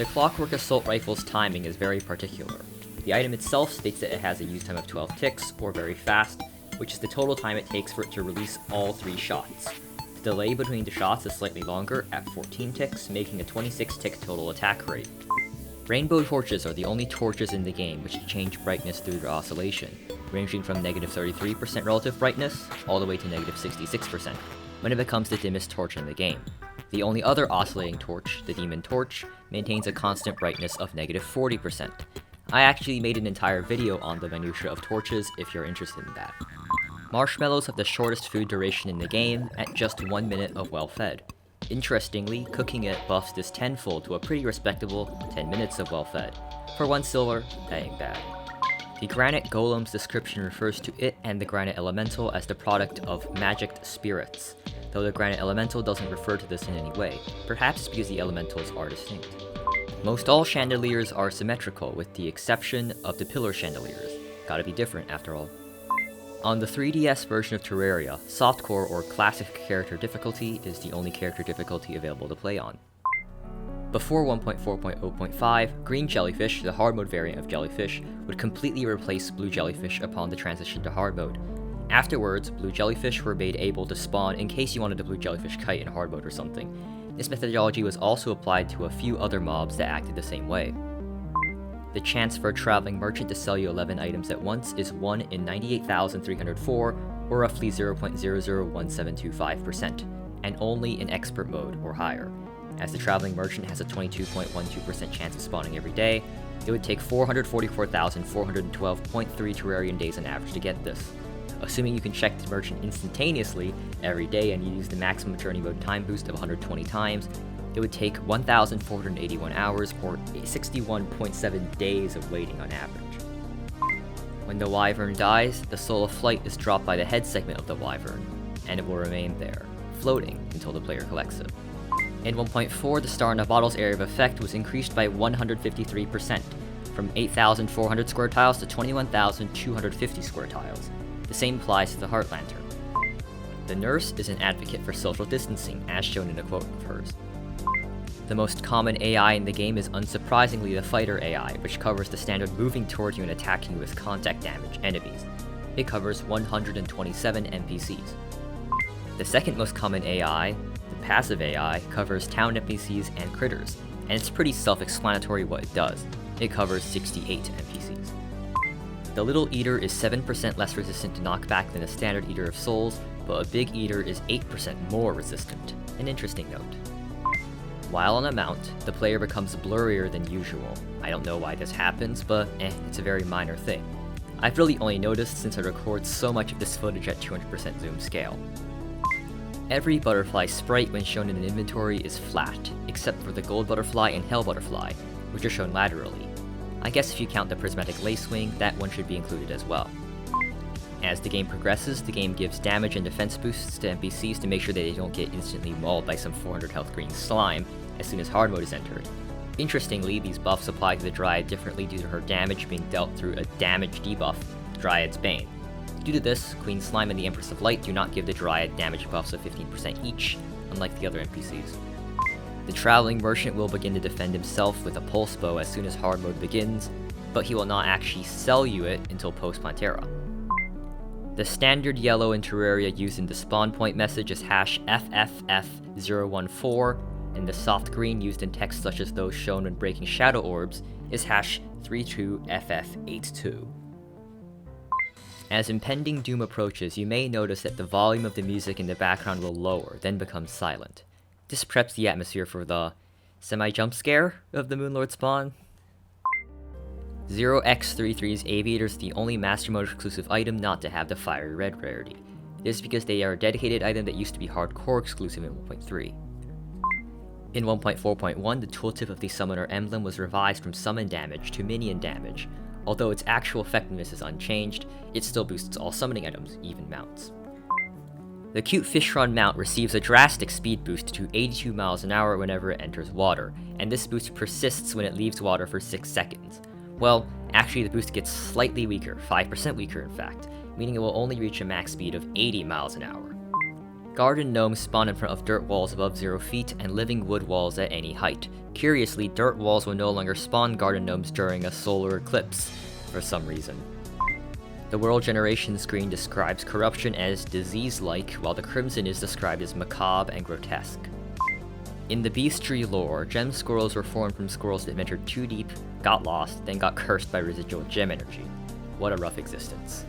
The Clockwork Assault Rifle's timing is very particular. The item itself states that it has a use time of 12 ticks, or very fast, which is the total time it takes for it to release all 3 shots. The delay between the shots is slightly longer, at 14 ticks, making a 26 tick total attack rate. Rainbow torches are the only torches in the game which change brightness through their oscillation, ranging from negative 33% relative brightness all the way to negative 66% when it becomes the dimmest torch in the game. The only other oscillating torch, the Demon Torch, maintains a constant brightness of negative 40%. I actually made an entire video on the minutia of torches if you're interested in that. Marshmallows have the shortest food duration in the game, at just 1 minute of well fed. Interestingly, cooking it buffs this tenfold to a pretty respectable 10 minutes of well fed. For 1 silver, that ain't bad. The Granite Golem's description refers to it and the Granite Elemental as the product of magicked spirits, though the Granite Elemental doesn't refer to this in any way, perhaps because the elementals are distinct. Most all chandeliers are symmetrical, with the exception of the pillar chandeliers. Gotta be different after all. On the 3DS version of Terraria, Softcore or Classic Character Difficulty is the only character difficulty available to play on. Before 1.4.0.5, Green Jellyfish, the hard mode variant of Jellyfish, would completely replace Blue Jellyfish upon the transition to hard mode. Afterwards, Blue Jellyfish were made able to spawn in case you wanted a Blue Jellyfish kite in hard mode or something. This methodology was also applied to a few other mobs that acted the same way. The chance for a traveling merchant to sell you 11 items at once is 1 in 98,304, or roughly 0.001725%, and only in expert mode or higher. As the traveling merchant has a 22.12% chance of spawning every day, it would take 444,412.3 Terrarian days on average to get this. Assuming you can check the merchant instantaneously every day and you use the maximum journey mode time boost of 120 times, it would take 1,481 hours, or 61.7 days of waiting on average. When the Wyvern dies, the Soul of Flight is dropped by the head segment of the Wyvern, and it will remain there, floating until the player collects it. In 1.4, the Star in the Bottle's area of effect was increased by 153%, from 8,400 square tiles to 21,250 square tiles. The same applies to the Heart Lantern. The Nurse is an advocate for social distancing, as shown in a quote of hers. The most common AI in the game is unsurprisingly the Fighter AI, which covers the standard moving towards you and attacking you with contact damage enemies. It covers 127 NPCs. The second most common AI, the Passive AI, covers town NPCs and critters, and it's pretty self-explanatory what it does. It covers 68 NPCs. The Little Eater is 7% less resistant to knockback than a standard Eater of Souls, but a Big Eater is 8% more resistant. An interesting note. While on a mount, the player becomes blurrier than usual. I don't know why this happens, but it's a very minor thing. I've really only noticed since I record so much of this footage at 200% zoom scale. Every butterfly sprite when shown in an inventory is flat, except for the gold butterfly and hell butterfly, which are shown laterally. I guess if you count the prismatic lacewing, that one should be included as well. As the game progresses, the game gives damage and defense boosts to NPCs to make sure that they don't get instantly mauled by some 400 health green slime as soon as hard mode is entered. Interestingly, these buffs apply to the Dryad differently due to her damage being dealt through a damage debuff, Dryad's Bane. Due to this, Queen Slime and the Empress of Light do not give the Dryad damage buffs of 15% each, unlike the other NPCs. The Traveling Merchant will begin to defend himself with a pulse bow as soon as hard mode begins, but he will not actually sell you it until post Plantera. The standard yellow in Terraria used in the spawn point message is #FFF014, and the soft green used in text such as those shown when breaking shadow orbs is #32FF82. As impending doom approaches, you may notice that the volume of the music in the background will lower, then become silent. This preps the atmosphere for the semi-jump scare of the Moonlord spawn. 0x33's Aviator is the only Master Mode exclusive item not to have the Fiery Red rarity. This is because they are a dedicated item that used to be hardcore exclusive in 1.3. In 1.4.1, the tooltip of the Summoner emblem was revised from summon damage to minion damage. Although its actual effectiveness is unchanged, it still boosts all summoning items, even mounts. The cute fishron mount receives a drastic speed boost to 82 miles an hour whenever it enters water, and this boost persists when it leaves water for 6 seconds. Well, actually the boost gets slightly weaker, 5% weaker in fact, meaning it will only reach a max speed of 80 miles an hour. Garden gnomes spawn in front of dirt walls above 0 feet and living wood walls at any height. Curiously, dirt walls will no longer spawn garden gnomes during a solar eclipse, for some reason. The world generation screen describes corruption as disease-like, while the crimson is described as macabre and grotesque. In the bestiary lore, gem squirrels were formed from squirrels that ventured too deep, got lost, then got cursed by residual gem energy. What a rough existence.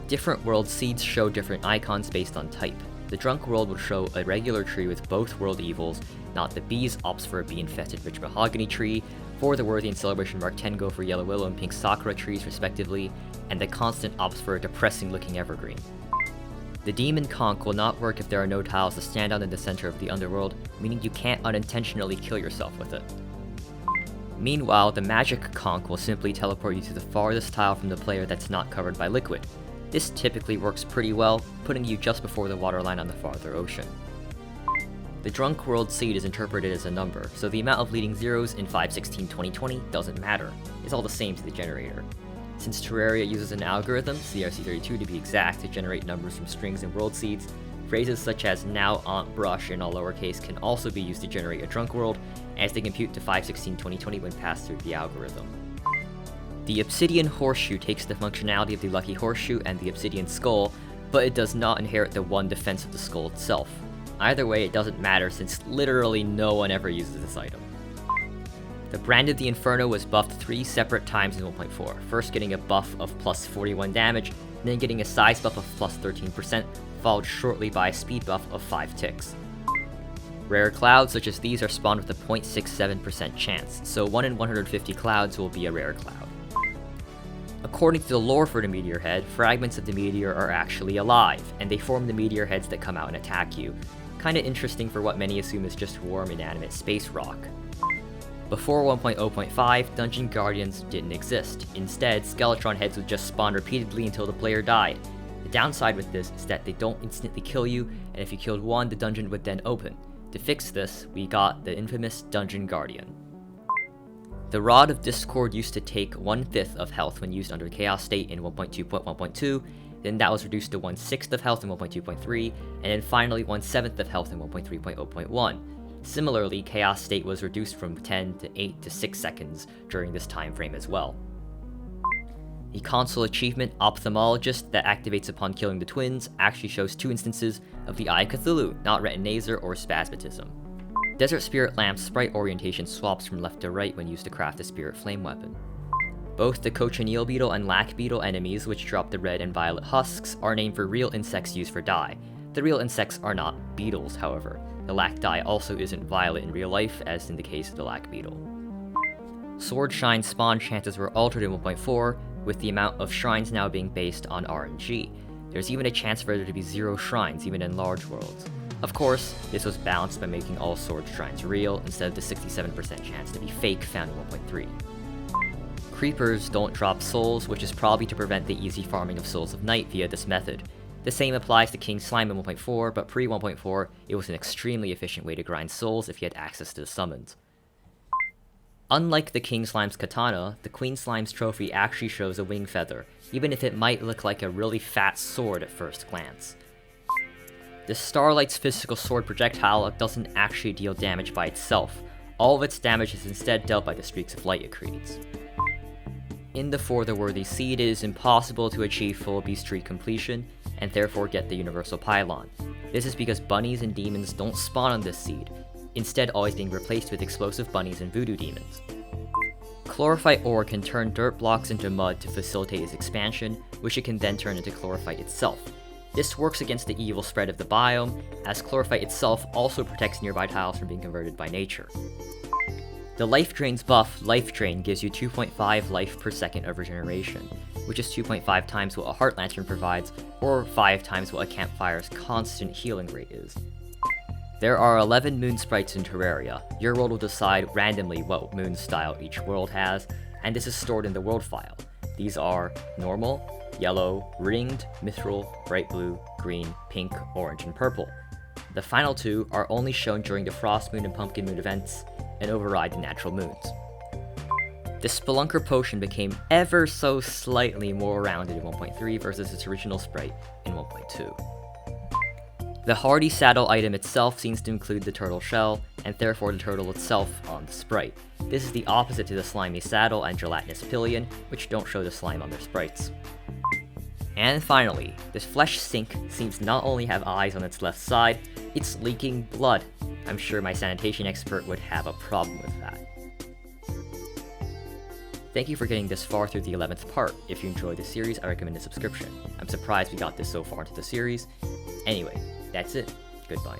Different world seeds show different icons based on type. The drunk world would show a regular tree with both world evils, not the bees opts for a bee-infested rich mahogany tree, for the worthy and celebration mark 10 go for yellow willow and pink sakura trees respectively, and the constant opts for a depressing looking evergreen. The demon conch will not work if there are no tiles to stand on in the center of the underworld, meaning you can't unintentionally kill yourself with it. Meanwhile, the magic conch will simply teleport you to the farthest tile from the player that's not covered by liquid. This typically works pretty well, putting you just before the waterline on the farther ocean. The drunk world seed is interpreted as a number, so the amount of leading zeros in 5.16.2020 doesn't matter. It's all the same to the generator. Since Terraria uses an algorithm, CRC32 to be exact, to generate numbers from strings and world seeds, phrases such as now, aunt, brush, in all lowercase can also be used to generate a drunk world, as they compute to 5.16.2020 when passed through the algorithm. The Obsidian horseshoe takes the functionality of the lucky horseshoe and the Obsidian skull, but it does not inherit the one defense of the skull itself. Either way, it doesn't matter since literally no one ever uses this item. The Brand of the Inferno was buffed 3 separate times in 1.4, first getting a buff of plus 41 damage, then getting a size buff of plus 13%, followed shortly by a speed buff of 5 ticks. Rare clouds such as these are spawned with a 0.67% chance, so 1 in 150 clouds will be a rare cloud. According to the lore for the meteor head, fragments of the meteor are actually alive, and they form the meteor heads that come out and attack you. Kinda interesting for what many assume is just warm, inanimate space rock. Before 1.0.5, Dungeon Guardians didn't exist. Instead, Skeletron heads would just spawn repeatedly until the player died. The downside with this is that they don't instantly kill you, and if you killed one, the dungeon would then open. To fix this, we got the infamous Dungeon Guardian. The Rod of Discord used to take 1/5 of health when used under Chaos State in 1.2.1.2, then that was reduced to 1/6 of health in 1.2.3, and then finally 1/7 of health in 1.3.0.1. Similarly, Chaos State was reduced from 10 to 8 to 6 seconds during this time frame as well. The console achievement, Ophthalmologist, that activates upon killing the twins, actually shows 2 instances of the Eye of Cthulhu, not Retinazer or Spasmatism. Desert Spirit Lamp's sprite orientation swaps from left to right when used to craft a Spirit Flame weapon. Both the Cochineal Beetle and Lac Beetle enemies, which drop the red and violet husks, are named for real insects used for dye. The real insects are not beetles, however. The lac dye also isn't violet in real life, as in the case of the lac beetle. Sword Shine spawn chances were altered in 1.4, with the amount of shrines now being based on RNG. There's even a chance for there to be 0 shrines, even in large worlds. Of course, this was balanced by making all sword shrines real, instead of the 67% chance to be fake found in 1.3. Creepers don't drop souls, which is probably to prevent the easy farming of Souls of Night via this method. The same applies to King Slime in 1.4, but pre-1.4, it was an extremely efficient way to grind souls if you had access to the summons. Unlike the King Slime's katana, the Queen Slime's trophy actually shows a wing feather, even if it might look like a really fat sword at first glance. The Starlight's physical sword projectile doesn't actually deal damage by itself. All of its damage is instead dealt by the streaks of light it creates. In the For the Worthy Seed, it is impossible to achieve full bestiary completion, and therefore get the Universal Pylon. This is because bunnies and demons don't spawn on this seed, instead always being replaced with explosive bunnies and voodoo demons. Chlorophyte ore can turn dirt blocks into mud to facilitate its expansion, which it can then turn into chlorophyte itself. This works against the evil spread of the biome, as chlorophyte itself also protects nearby tiles from being converted by nature. The Life Drain's buff, Life Drain, gives you 2.5 life per second of regeneration, which is 2.5 times what a Heart Lantern provides, or 5 times what a campfire's constant healing rate is. There are 11 moon sprites in Terraria. Your world will decide randomly what moon style each world has, and this is stored in the world file. These are normal, yellow, ringed, mithril, bright blue, green, pink, orange, and purple. The final 2 are only shown during the Frost Moon and Pumpkin Moon events, and override the natural moons. The Spelunker potion became ever so slightly more rounded in 1.3 versus its original sprite in 1.2. The hardy saddle item itself seems to include the turtle shell, and therefore the turtle itself on the sprite. This is the opposite to the slimy saddle and gelatinous pillion, which don't show the slime on their sprites. And finally, this flesh sink seems to not only have eyes on its left side, it's leaking blood. I'm sure my sanitation expert would have a problem with that. Thank you for getting this far through the 11th part. If you enjoyed the series, I recommend a subscription. I'm surprised we got this so far into the series. Anyway, that's it. Goodbye.